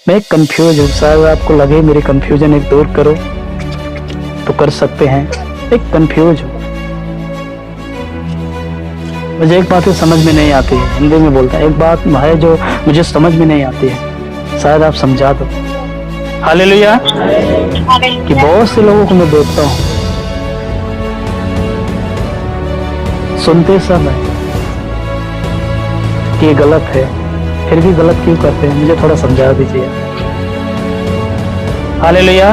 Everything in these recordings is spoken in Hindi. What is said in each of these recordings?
मैं कंफ्यूज हूँ। शायद आपको लगे मेरी कंफ्यूजन एक दूर करो तो कर सकते हैं। एक कंफ्यूज हूँ, मुझे एक बात समझ में नहीं आती है। हिंदी में बोलता है, एक बात है जो मुझे समझ में नहीं आती है, शायद आप समझा दो। हालेलुया। कि बहुत से लोगों को मैं देखता हूँ, सुनते सब है कि ये गलत है, फिर भी गलत क्यों करते हैं, मुझे थोड़ा समझा दीजिए। Hallelujah,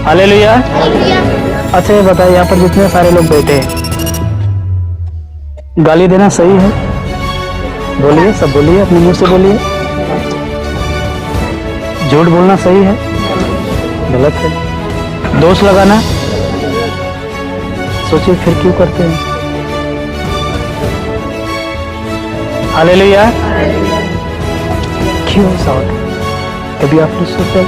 hallelujah. अच्छा ये बताइए, यहाँ पर जितने सारे लोग बैठे हैं, गाली देना सही है? बोलिए, सब बोलिए, अपने मुंह से बोलिए। झूठ बोलना सही है? गलत है। दोष लगाना, सोचिए फिर क्यों करते हैं? हालेलुया। क्यों ऐसा होता है? कभी आपने सोचा?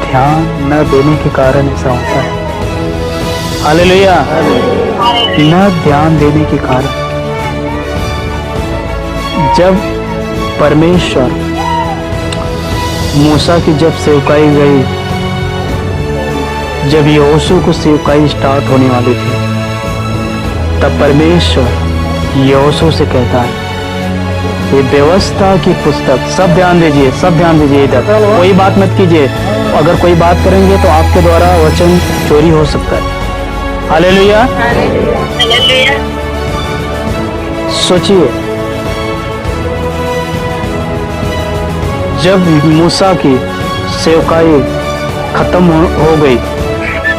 ध्यान न देने के कारण ऐसा होता है। हालेलुया। न ध्यान देने के कारण जब परमेश्वर मूसा की जब सेवकाई गई, जब यहोशू को सेवकाई स्टार्ट होने वाली थी, तब परमेश्वर यहोशू से कहता है, ये व्यवस्था की पुस्तक, सब ध्यान दीजिए, सब ध्यान दीजिए, इधर कोई बात मत कीजिए। अगर कोई बात करेंगे तो आपके द्वारा वचन चोरी हो सकता है। हालेलुया। सोचिए, जब मूसा की सेवकाई खत्म हो गई,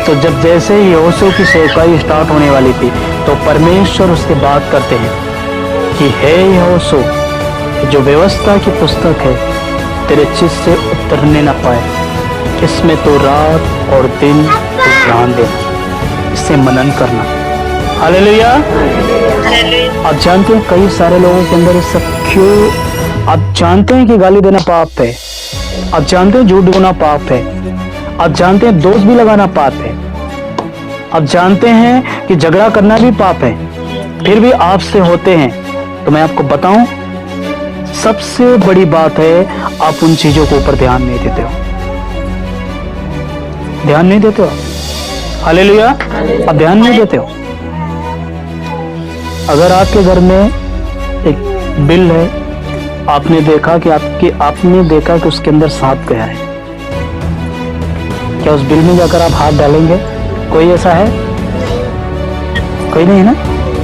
तो जब जैसे ही यहोशू की सेवकाई स्टार्ट होने वाली थी, तो परमेश्वर उससे बात करते हैं कि हे यहोशू, जो व्यवस्था की पुस्तक है, तेरे चित्त से उतरने न पाए, इसमें तो रात और दिन तो ध्यान देना, इससे मनन करना। हालेलुया। आप जानते हैं कई सारे लोगों के अंदर सब क्यों? आप जानते हैं कि गाली देना पाप है, आप जानते हैं झूठ बोलना पाप है, आप जानते हैं दोष भी लगाना पाप है, आप जानते हैं कि झगड़ा करना भी पाप है, फिर भी आपसे होते हैं। तो मैं आपको बताऊं, सबसे बड़ी बात है आप उन चीजों के ऊपर ध्यान नहीं देते हो। ध्यान नहीं देते हो। हालेलुया। आप ध्यान नहीं देते हो। अगर आपके घर में एक बिल है, आपने देखा कि उसके अंदर सांप गया है, क्या उस बिल में जाकर आप हाथ डालेंगे? कोई ऐसा है? कोई नहीं है ना?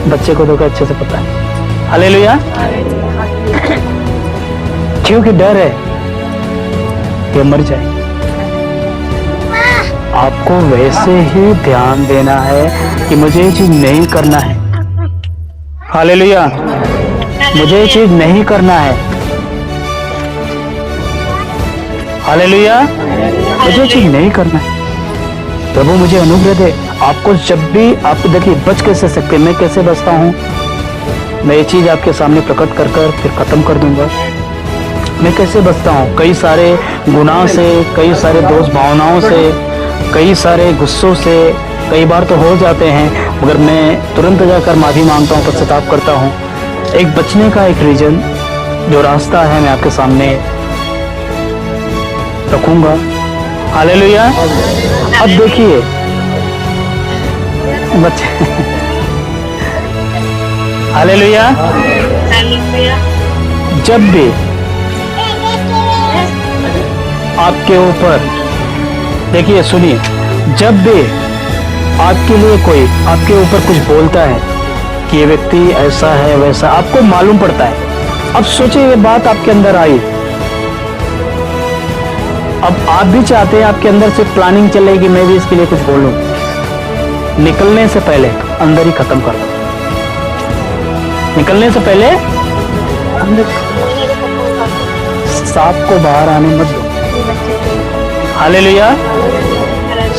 बच्चे को तो अच्छे से पता है। हालेलुया। क्योंकि डर है कि मर जाए। आपको वैसे ही ध्यान देना है कि मुझे ये चीज नहीं करना है। हालेलुया। मुझे ये चीज नहीं करना है। हालेलुया। मुझे ये चीज नहीं करना है। प्रभु मुझे अनुग्रह दे। आपको जब भी आप देखिए, बच कैसे सकते, मैं कैसे बचता हूँ? मैं ये चीज आपके सामने प्रकट कर फिर खत्म कर दूंगा। मैं कैसे बचता हूँ? कई सारे गुनाह से, कई सारे दोष भावनाओं से, कई सारे गुस्सों से कई बार तो हो जाते हैं, मगर मैं तुरंत जाकर माफी मांगता हूँ, पश्चाताप करता हूँ। एक बचने का एक रीजन, जो रास्ता है, मैं आपके सामने रखूंगा। हालेलुया। अब देखिए बच्चे, हालेलुया। जब भी आपके ऊपर, देखिए सुनिए, जब भी आपके लिए कोई आपके ऊपर कुछ बोलता है कि ये व्यक्ति ऐसा है वैसा, आपको मालूम पड़ता है। अब सोचिए, ये बात आपके अंदर आई, अब आप भी चाहते हैं, आपके अंदर से प्लानिंग चले कि मैं भी इसके लिए कुछ बोलूं। निकलने से पहले अंदर ही खत्म कर दो। निकलने से पहले अंदर, सांप को बाहर आने मत दो। हालेलुया।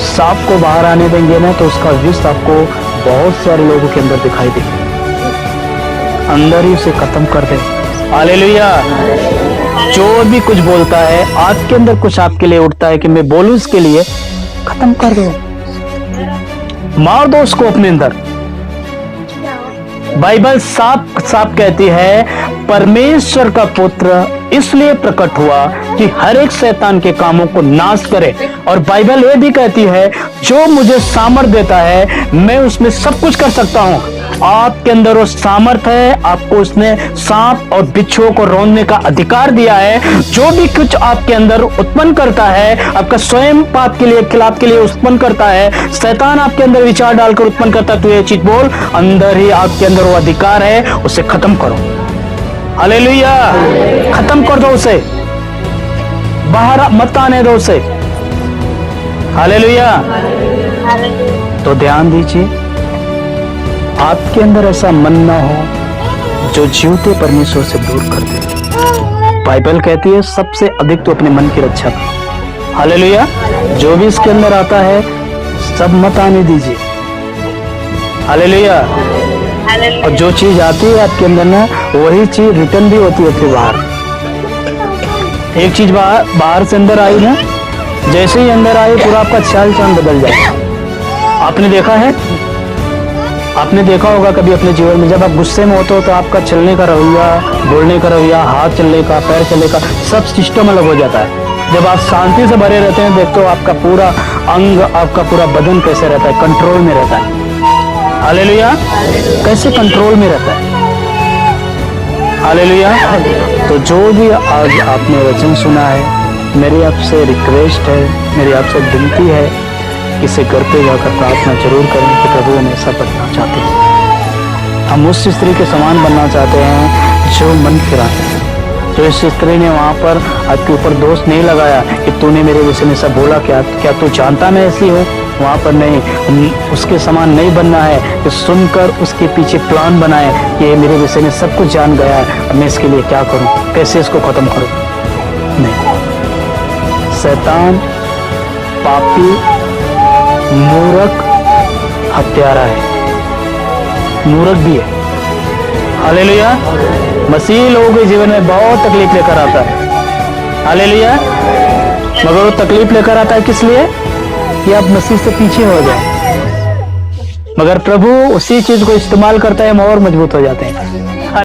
सांप को बाहर आने देंगे ना तो उसका विष आपको बहुत सारे लोगों के अंदर दिखाई देगा। अंदर ही उसे खत्म कर दे। हालेलुया। जो भी कुछ बोलता है, आपके अंदर कुछ आपके लिए उठता है कि मैं बोलूं इसके लिए, खत्म कर दो, मार दो उसको अपने अंदर। बाइबल साफ साफ कहती है परमेश्वर का पुत्र इसलिए प्रकट हुआ कि हर एक शैतान के कामों को नाश करे। और बाइबल ये भी कहती है जो मुझे सामर्थ देता है मैं उसमें सब कुछ कर सकता हूं। आपके अंदर वो सामर्थ है, आपको उसने सांप और बिच्छुओं को रौंदने का अधिकार दिया है। जो भी कुछ आपके अंदर उत्पन्न करता है आपका स्वयं पाप के लिए खिलाफ के लिए उत्पन्न करता है, शैतान आपके अंदर विचार डालकर उत्पन्न करता है, तो ये चीज बोल अंदर ही आपके अंदर वो अधिकार है, उसे खत्म करो। हालेलुया, खत्म कर दो उसे, बाहर मत आने दो उसे। हालेलुया। तो ध्यान दीजिए आपके अंदर ऐसा मन ना हो जो जीवते परमेश्वर से दूर कर दे। बाइबल कहती है सबसे अधिक तो अपने मन की रक्षा करो। हालेलुया। जो भी इसके अंदर आता है सब मत आने दीजिए। हालेलुया। और जो चीज आती है आपके अंदर ना वही चीज रिटर्न भी होती है फिर बाहर। एक चीज बाहर से अंदर आई ना, जैसे ही अंदर आई पूरा आपका चाल चलन बदल जाए। आपने देखा है, आपने देखा होगा कभी अपने जीवन में जब आप गुस्से में होते हो तो आपका चलने का रवैया, बोलने का रवैया, हाथ चलने का, पैर चलने का सब सिस्टम अलग हो जाता है। जब आप शांति से भरे रहते हैं देखते हो आपका पूरा अंग, आपका पूरा बदन कैसे रहता है, कंट्रोल में रहता है। हालेलुया। कैसे कंट्रोल में रहता है। हालेलुया। तो जो भी आज आपने वचन सुना है मेरी आपसे रिक्वेस्ट है, मेरी आपसे विनती है कि इसे घर पे जाकर प्रार्थना जरूर करें कि प्रभु हम ऐसा बनना चाहते हैं। हम उस स्त्री के समान बनना चाहते हैं जो मन फिराते हैं। तो इस स्त्री ने वहां पर आपके ऊपर दोष नहीं लगाया कि तूने मेरे विषय में सब बोला, क्या तू जानता मैं ऐसी हूँ। वहां पर नहीं, उसके समान नहीं बनना है कि सुनकर उसके पीछे प्लान बनाए कि ये मेरे विषय में सब कुछ जान गया है, अब मैं इसके लिए क्या करूं, कैसे इसको खत्म करूं। नहीं, शैतान पापी मूर्ख हत्यारा है, मूर्ख भी है। हालेलुया। मसीह लोगों के जीवन में बहुत तकलीफ लेकर आता है। हालेलुया। मगर वो तकलीफ लेकर आता है किस लिए कि आप मसीह से पीछे हो जाए। मगर प्रभु उसी चीज को इस्तेमाल करता है, हम और मजबूत हो जाते हैं।